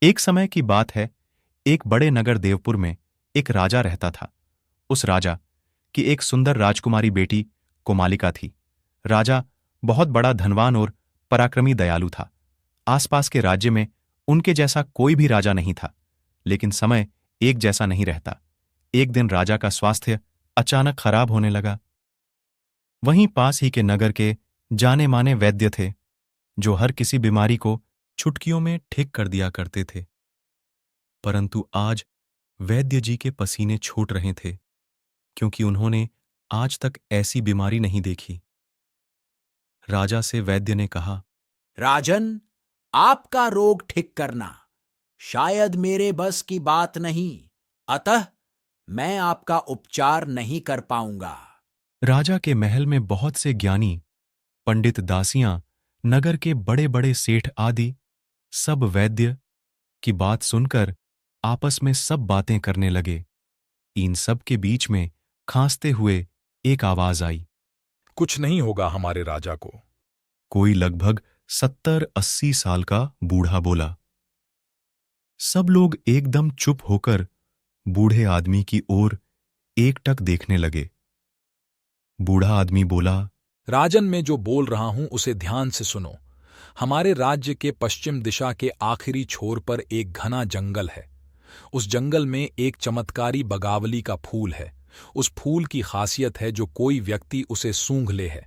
एक समय की बात है। एक बड़े नगर देवपुर में एक राजा रहता था। उस राजा की एक सुंदर राजकुमारी बेटी कोमालिका थी। राजा बहुत बड़ा धनवान और पराक्रमी दयालु था। आसपास के राज्य में उनके जैसा कोई भी राजा नहीं था। लेकिन समय एक जैसा नहीं रहता। एक दिन राजा का स्वास्थ्य अचानक खराब होने लगा। वहीं पास ही के नगर के जाने माने वैद्य थे, जो हर किसी बीमारी को चुटकियों में ठीक कर दिया करते थे। परंतु आज वैद्य जी के पसीने छूट रहे थे, क्योंकि उन्होंने आज तक ऐसी बीमारी नहीं देखी। राजा से वैद्य ने कहा, राजन, आपका रोग ठीक करना शायद मेरे बस की बात नहीं, अतः मैं आपका उपचार नहीं कर पाऊंगा। राजा के महल में बहुत से ज्ञानी, पंडित, दासियां, नगर के बड़े बड़े सेठ आदि सब वैद्य की बात सुनकर आपस में सब बातें करने लगे। इन सब के बीच में खांसते हुए एक आवाज आई। कुछ नहीं होगा हमारे राजा को। कोई लगभग 70-80 साल का बूढ़ा बोला। सब लोग एकदम चुप होकर बूढ़े आदमी की ओर एकटक देखने लगे। बूढ़ा आदमी बोला, राजन, मैं जो बोल रहा हूं उसे ध्यान से सुनो। हमारे राज्य के पश्चिम दिशा के आखिरी छोर पर एक घना जंगल है। उस जंगल में एक चमत्कारी बगावली का फूल है। उस फूल की खासियत है, जो कोई व्यक्ति उसे सूंघ ले है,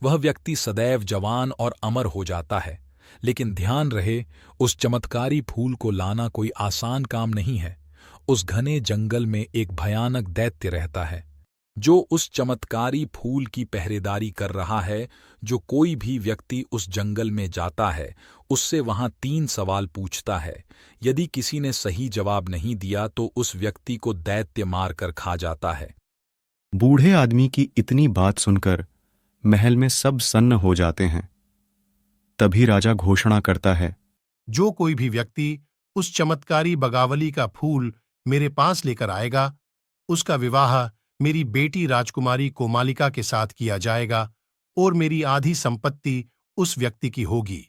वह व्यक्ति सदैव जवान और अमर हो जाता है। लेकिन ध्यान रहे, उस चमत्कारी फूल को लाना कोई आसान काम नहीं है। उस घने जंगल में एक भयानक दैत्य रहता है, जो उस चमत्कारी फूल की पहरेदारी कर रहा है। जो कोई भी व्यक्ति उस जंगल में जाता है, उससे वहां 3 सवाल पूछता है। यदि किसी ने सही जवाब नहीं दिया तो उस व्यक्ति को दैत्य मारकर खा जाता है। बूढ़े आदमी की इतनी बात सुनकर महल में सब सन्न हो जाते हैं। तभी राजा घोषणा करता है, जो कोई भी व्यक्ति उस चमत्कारी बगावली का फूल मेरे पास लेकर आएगा, उसका विवाह मेरी बेटी राजकुमारी कोमालिका के साथ किया जाएगा और मेरी आधी संपत्ति उस व्यक्ति की होगी।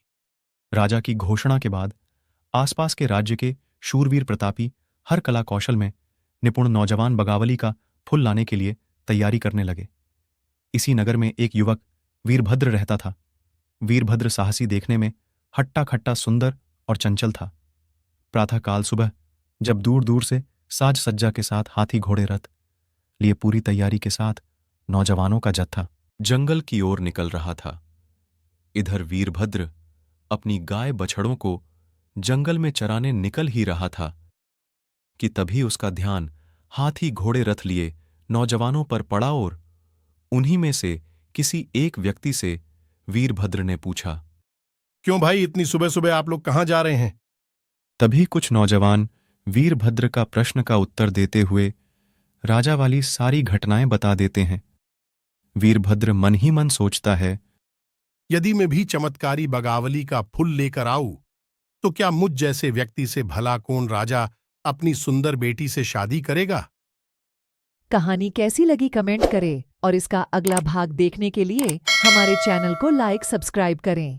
राजा की घोषणा के बाद आसपास के राज्य के शूरवीर प्रतापी हर कला कौशल में निपुण नौजवान बगावली का फूल लाने के लिए तैयारी करने लगे। इसी नगर में एक युवक वीरभद्र रहता था। वीरभद्र साहसी देखने में हट्टा खट्टा, सुंदर और चंचल था। प्रातःकाल सुबह जब दूर दूर से साज सज्जा के साथ हाथी घोड़े रथ लिए पूरी तैयारी के साथ नौजवानों का जत्था जंगल की ओर निकल रहा था, इधर वीरभद्र अपनी गाय बछड़ों को जंगल में चराने निकल ही रहा था कि तभी उसका ध्यान हाथी घोड़े रथ लिए नौजवानों पर पड़ा और उन्हीं में से किसी एक व्यक्ति से वीरभद्र ने पूछा, क्यों भाई, इतनी सुबह सुबह आप लोग कहां जा रहे हैं? तभी कुछ नौजवान वीरभद्र का प्रश्न का उत्तर देते हुए राजा वाली सारी घटनाएं बता देते हैं। वीरभद्र मन ही मन सोचता है, यदि मैं भी चमत्कारी बगावली का फूल लेकर आऊं, तो क्या मुझ जैसे व्यक्ति से भला कौन राजा अपनी सुंदर बेटी से शादी करेगा? कहानी कैसी लगी कमेंट करें और इसका अगला भाग देखने के लिए हमारे चैनल को लाइक सब्सक्राइब करें।